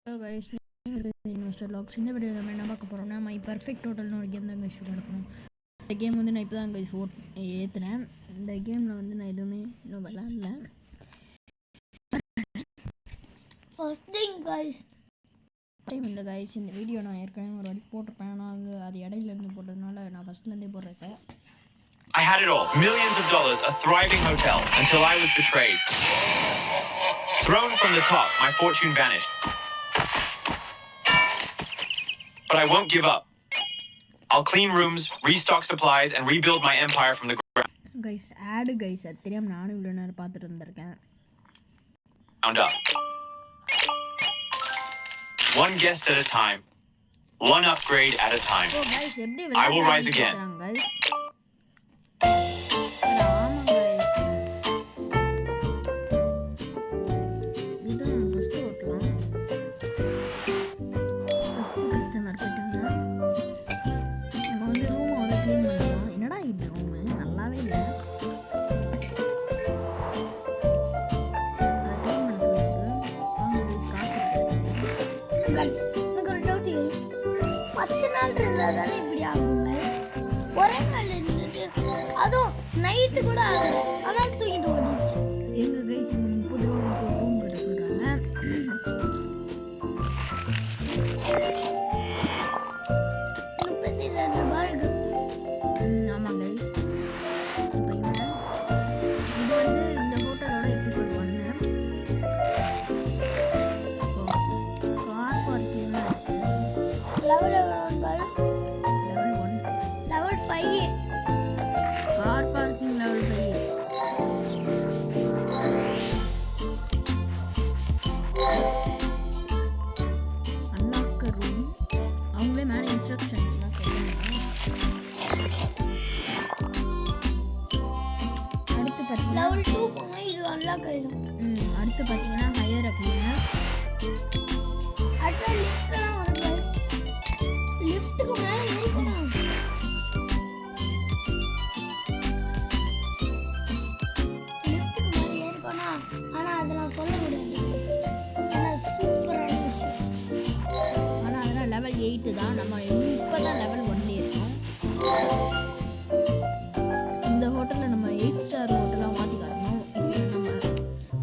Hello guys, investor lakhs. இந்த வீடியோவில் நம்ம என்ன பார்க்க போகிறோம்னா மை பர்ஃபெக்ட் டோட்டல்னு ஒரு கேம் தான் கைஸ் நடக்கணும். இந்த கேம் வந்து நான் இப்போ தான் கைஸ் ஏற்றுனேன். இந்த கேமில் வந்து நான் எதுவுமே இன்னும் விளாட்ல. ஃபர்ஸ்ட் திங் கைஸ் டைம் இந்த கைஸ் இந்த வீடியோ நான் ஏற்கனவே ஒரு வாட்டி போட்டிருப்பேன். ஆனால் அது இடையிலேருந்து போட்டதுனால நான் ஃபஸ்ட்லேருந்தே போடுறேன். I had it all. Millions of dollars, a thriving hotel, until I was betrayed. Thrown from the top, my fortune vanished. But I won't give up. I'll clean rooms, restock supplies, and rebuild my empire from the ground அது தெரியாம நானும் இவ்வளோ நேரம் பார்த்துட்டு இருந்திருக்கேன். Up. One guest at a time. One upgrade at a time. I will rise again. எனக்கு ஒரு doubt, 10 நாள் இருந்தால் தானே இப்படி ஆகுங்க? ஒரே நாள் இருந்துட்டு அதுவும் நைட்டு கூட ஆகுது, ஆனால் தூங்கிட்டு ஓடிச்சு. எங்க கைஸ் 30 ரூபா ரூம் கட்ட சொல்றாங்க. 32 ரூபாய் இருக்கு. ஆமாம் கைஸ், இது வந்து இந்த ஹோட்டலோட எபிசோட் 1. கார் பார்க்கிங்லாம் இருக்கு. Level 1 level 5 car parking level 5. Unlock room அவங்களே மேலே இன்ஸ்ட்ரக்ஷன்ஸ்லாம் சொல்லுவாங்க. அடுத்து பார்த்தீங்கன்னா லெவல் 2 போனா இது அன்லாக் ஆயிடும். அடுத்து பார்த்தீங்கன்னா ஹையர் அப்படின்னா அடுத்த லிஃப்ட்லாம் வருது. லிஃப்ட்டுக்கு மேலே ஏறிக்கணும். லிஃப்ட்டுக்கு மேலே ஏறிக்கணும். ஆனால் அதை நான் சொல்ல முடியாது. ஆனால் சூப்பரான விஷயம். ஆனால் அதெல்லாம் லெவல் 8 தான். நம்ம இப்போ தான் லெவல் 1 இருக்கோம். இந்த ஹோட்டலில் நம்ம 8 ஸ்டார் ஹோட்டலாக மாற்றி காட்டணும். இப்போ நம்ம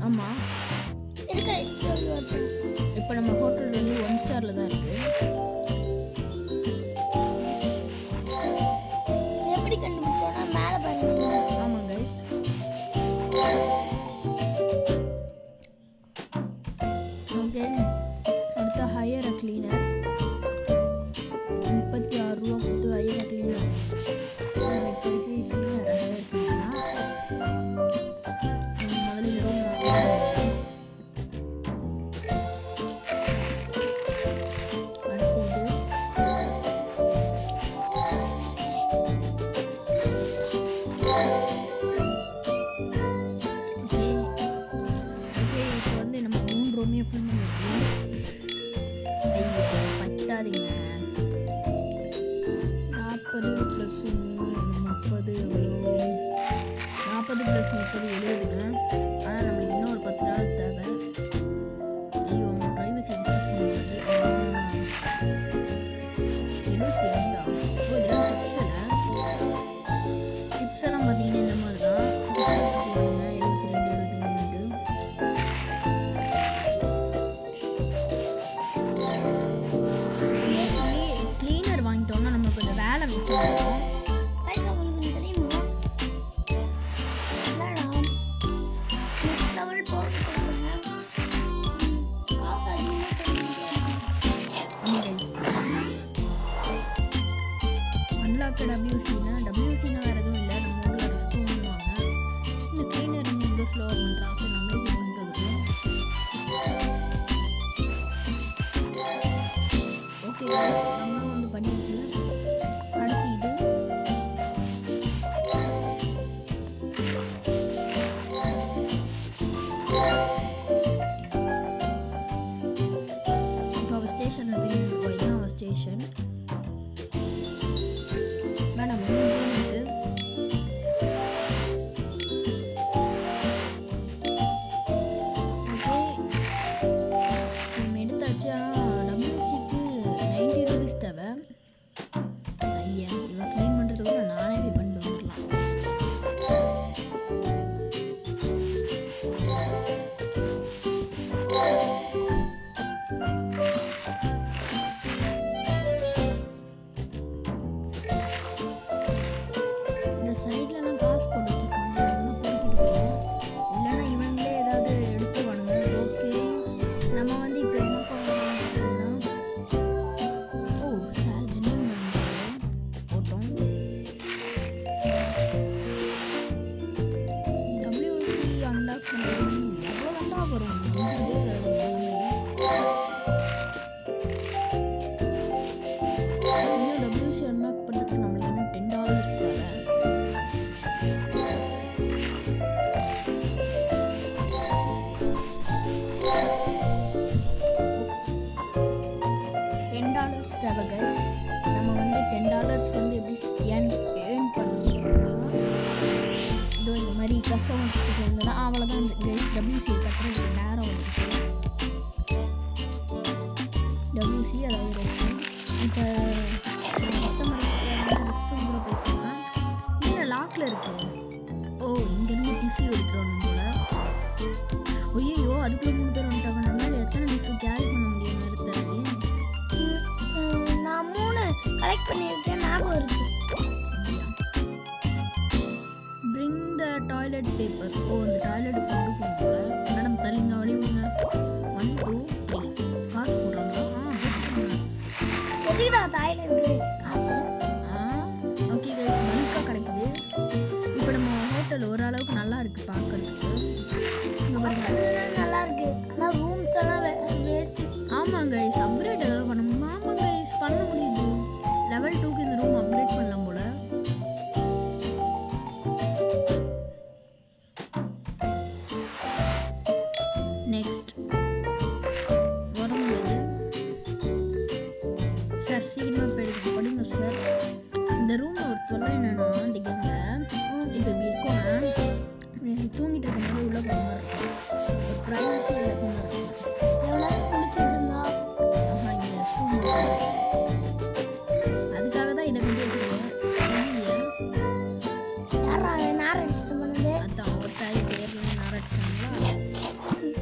ஆமாம் இப்போ நம்ம ஹோட்டல் வந்து 1 ஸ்டாரில் தான் இருக்குது. எப்படி கண்டுபிடிச்சோன்னா மேலே பாருங்க. ஆமாம் கைஸ், ஓகே. அடுத்த ஹையர் கிளீனர் 36 ரூபா கொடுத்து ஹையர் கிளீனர். இப்போதைக்கு கிளீனர் ஹையர் கிளீனர் முதல்ல இந்த ரூம் ஃபுல் பண்ணிருக்கோம். பத்தாதீங்க. 40 + 3 30 எவ்வளோ? 40 + 30 70ங்க. ஆனால் நம்மளுக்கு இன்னும் ஒரு 10 நாள் தேவை. ஐயோ, அவங்க ப்ரைவசி டிஸ்டர்ப் பண்ணுறது. 72 ஓ, இதெல்லாம் டிப்ஸ் எல்லாம் பார்த்தீங்கன்னா இந்த மாதிரி தான். 72 கிளீனர் வாங்கிட்டோம்னா நமக்கு கொஞ்சம் வேலை மிச்சம் இருக்கும். உங்களுக்கு தெரியுமா, லெவல் போக அன்லாக் WCனா வேறு எதுவும் இல்லை. நம்ம ஊரில் ரெஸ்ட் பண்ணுவாங்க. இந்த கிளீனர் வந்து இவ்வளோ ஸ்லோவாக பண்ணுறான். சரி, நம்ம இது பண்ணிட்டு வந்துடும். ஓகே, நம்மளும் வந்து பண்ணிடுச்சு. அடுத்து இது இப்போ அவள் ஸ்டேஷன் அப்படின்னு இருக்கும். இதுதான் அவள் ஸ்டேஷன். மேடம் இருக்குது. ஓகே, நம்ம எடுத்தாச்சு. ஆனால் தேவை கைஸ். நம்ம வந்து $10 வந்து எப்படி ஏர்ன் பண்ணணும். இதோ இந்த மாதிரி கஸ்டமர்ஸ்க்கு இருந்ததுன்னா அவ்வளோதான் கைஸ். WC கட்டுறது நேரம் வந்துருக்கு. WC அதாவது ரெஸ்ட்ரூம். இப்போ கஸ்டமர் ரெஸ்ட்ரூம் கூட போய்க்கலாம். இங்கே லாக்கில் இருக்கு. ஓ இங்கேருந்து டிசி எடுத்துகிட்டு போல. ஐயோ அதுக்குள்ளே 3 பேர் வந்துட்டாங்க. நம்மளால் எத்தனை டிசி கேரி பண்ண முடியும் நேரத்தை? நான் 3 கலெக்ட் பண்ணியிருக்கேன், ஞாபகம் இருக்கு. Bring the toilet paper. ஓ இந்த டாய்லெட் கொண்டு போகல. மேடம் தள்ளிங்க வழி விடுங்க. 1 2 3 காசு போடுறாங்களா? எதுக்குடா டாய்லெட் காசு? ஓகே கைஸ், பல்காக கிடைக்குது. இப்போ நம்ம ஹோட்டல் ஓரளவுக்கு நல்லா இருக்குது பார்க்கறதுக்கு. இங்கே பாருங்க. நல்லா இருக்கு, ஆனால் ரூம்ஸ் எல்லாம் வேஸ்ட்டு. ஆமாம் கைஸ், அப்கிரேட் ஏதாவது பண்ணணும். ஆமாம் கைஸ், பண்ண முடியுது. லெவல் 2க்கு இந்த ரூம் அப்கிரேட் பண்ணலாம் போல. நெக்ஸ்ட் வரும்போது சார் சீக்கிரமாக படிங்க சார். இந்த ரூமில் ஒரு தொல்லை என்னன்னா, இந்த கேமில் இப்போ இப்படி இருக்கோன்னா தூங்கிட்டு இருக்கும்போது உள்ளே போகிற மாதிரி இருக்கும். ஒரு ப்ரைவசி இருக்கும். எவ்வளோ குளிச்சுட்டு இருந்தா அதுக்காக தான் இதை கொண்டு வச்சுருக்கேன். யாரா நான் ரெஜிஸ்டர் பண்ணது? அதான் ஒரு டைம் பேர்லேருந்து நாராட்டாங்களா.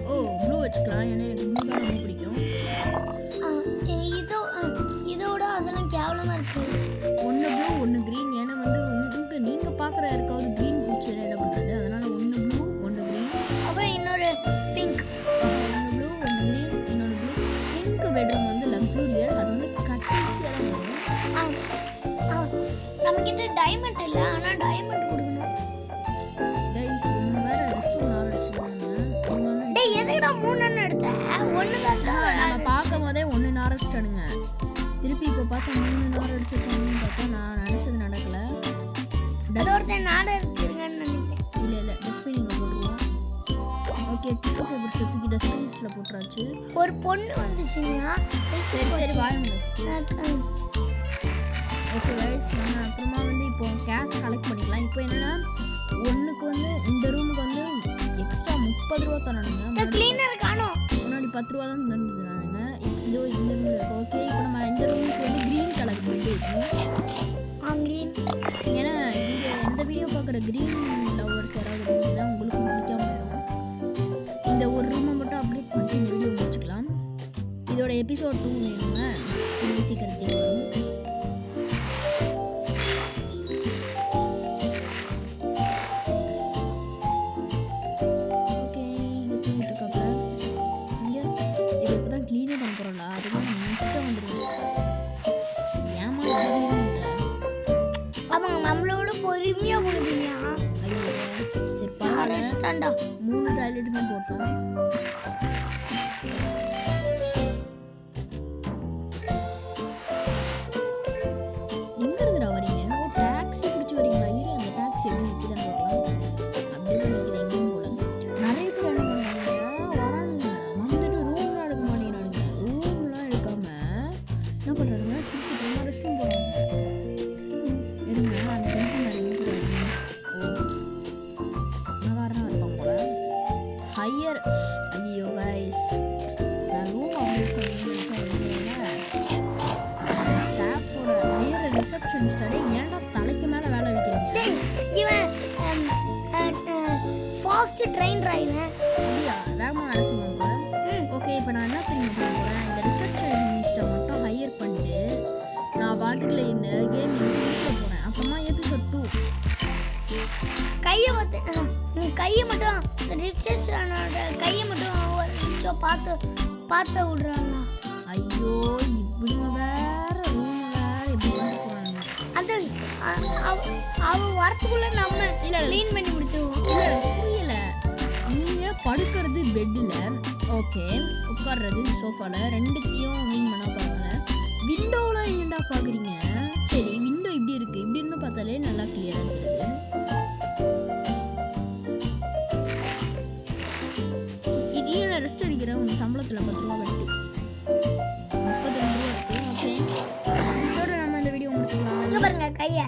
ஓ ப்ளூ வச்சுக்கலாம், ஏன்னா எனக்கு ப்ளூ தான் ரொம்ப பிடிக்கும். இதோட அதெல்லாம் கேவலமாக இருக்கு. ஒன்று ப்ளூ ஒன்று க்ரீன். ஏன்னா வந்து உங்களுக்கு நீங்கள் பார்க்குற யாருக்காவது க்ரீன் பிடிச்சி என்ன பண்ணுறது, அதனால் ஒன்று ப்ளூ ஒன்று க்ரீன். அப்புறம் இன்னொரு பிங்க். ஒன்று ப்ளூ ஒன்று க்ரீன், இன்னொன்று ப்ளூ. பிங்க் பெட்ரூம் வந்து லக்ஸூரியஸ், அது வந்து கட்டிச்சியாக வரும். நம்மக்கிட்ட டைமண்ட் இல்லை, ஆனால் டைமண்ட் கொடுக்கணும். கைஸ் இன்னும் வேறு ரெஸ்ட் ரூம் ஆரம்பிச்சுருவாங்க. டேய் எதுக்குடா 3 எடுத்த? 1 தான் நம்ம பார்க்கும் போதே 1 நாரஸ்டனுங்க. திருப்பி இப்போ பார்த்தா 3 நார் அடிச்சிருக்காங்கன்னு பார்த்தா நான் நினச்சது நடக்கல. அது ஒருத்தன் நாடு இருக்குங்கன்னு நினைக்கிறேன். இல்லை டஸ்ட்பின் போட்டுருவோம். ஓகே டிஷ்யூ பேப்பர் தூக்கி டஸ்ட்பின்ஸில் போட்டுறாச்சு. ஒரு பொண்ணு வந்துச்சுன்னா சரி வாங்க. ஓகே கைஸ், நம்ம அப்புறமா வந்து இப்போ கேஷ் கலெக்ட் பண்ணிக்கலாம். இப்போ என்னன்னா ஒன்றுக்கு வந்து இந்த ரூமுக்கு வந்து எக்ஸ்ட்ரா 30 ரூபா தரணுங்க. கிளீனர் காணோம். முன்னாடி 10 ரூபா தான் தந்துருந்தாங்க. இதோ இந்த ரூம் இருக்கு. ஓகே இப்போ நம்ம இந்த ரூமுக்கு வந்து க்ரீன் கலர் பெட் இருக்கும். கிரீன். ஏன்னா இந்த வீடியோ பார்க்குற க்ரீன் லவர்ஸ் யாராவது இருந்தீங்கன்னா உங்களுக்கு பிடிக்காம போயிடும். இந்த ஒரு ரூமை மட்டும் அப்டேட் பண்ணிட்டு இந்த வீடியோ முடிச்சுக்கலாம். இதோட எபிசோட் 2 வேணுங்க, இது சீக்கிரத்தில் வரும். ஓகே இங்கே தூங்கிட்டு இருக்காப்ல. இங்கே இது இப்போ தான் க்ளீனே பண்ண போகிறோம்ல, அதுதான் நெக்ஸ்ட்டாக வந்துடுது. ஏமா அவங்க நம்மளோட பொறுமையா போடுவீங்க. ஐயோ சரி பரவாயில்ல. 3 டாய்லெட்டுமே போட்டோம். எங்க இருந்துடா வரீங்க? ஓ டாக்ஸி பிடிச்சி வரீங்களா? இரு அந்த டாக்ஸி எப்படி நிற்கிதான் பார்க்கலாம். அப்படியே நிற்கிது எங்கேயும் போல. நிறைய பேர் என்ன பண்ணுறாங்க, வரானுங்க வந்துட்டு ரூம்லாம் எடுக்க மாட்டேங்கிறானுங்க. ரூம்லாம் எடுக்காம என்ன பண்ணுறானுங்க, சுற்றி ரொம்ப ரெஸ்ட் ரூம் போகிறாங்க. இருங்க அந்த டென்ஷன் நிறைய பேர் வருங்க. ஓ பணக்காரனாக இருப்பாங்க போல. ஹையர் ஐயோ கைஸ், நான் ரூம் அப்டேட் பண்ணியிருக்கேன். ஸ்டாஃபோட ஹையர் ரிசப்ஷனிஸ்டரே ஏன்டா தலைக்கு மேலே வேலை வைக்கிறீங்க? இவன் ஃபாஸ்ட் ட்ரெயின் டிரைவர். இல்லையா வேகமாக வேலை செய்வாங்க. ஓகே இப்போ நான் என்ன தெரியுமா பண்ண போகிறேன், இந்த ரிசப்ஷனிஸ்ட்டை மட்டும் ஹையர் பண்ணிட்டு நான் பாட்டுக்குள்ள இந்த கேம் முடிக்க போகிறேன். அப்புறமா எபிசோட் 2 கையை மட்டும் ரிசப்ஷனோட கையை மட்டும் ஒரு நிமிஷம் பார்த்து விடுறாங்க. ஐயோ இப்படிங்க வேற ரூம் வேற இப்படி பண்ண போகிறாங்க. அந்த அவ வரத்துக்குள்ள நம்ம க்ளீன் பண்ணி முடிச்சிடுவோம். இல்லை புரியல, நீங்கள் படுக்கிறது பெட்டில், ஓகே உட்கார்றது சோஃபாவில், ரெண்டுத்தையும் மீன் பண்ண பாருங்க. விண்டோவில் ஏன்டா பார்க்குறீங்க? சரி விண்டோ இப்படி இருக்குது, இப்படி இருந்து பார்த்தாலே நல்லா கிளியராக தெரியுது. ரெஸ்ட் அடிக்கிற உங்கள் சம்பளத்தில் 10 ரூபா கட்டு 32 ரூபா இருக்குது. ஓகே இங்க பாருங்க கைய.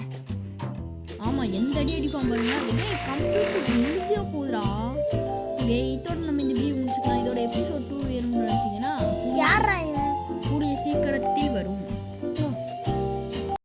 ஆமா எந்த அடி அடிப்பான் பாருங்க. டேய் கம்ப்யூட்டர் முடிஞ்சா போகுதுடா. ஓகே இதோட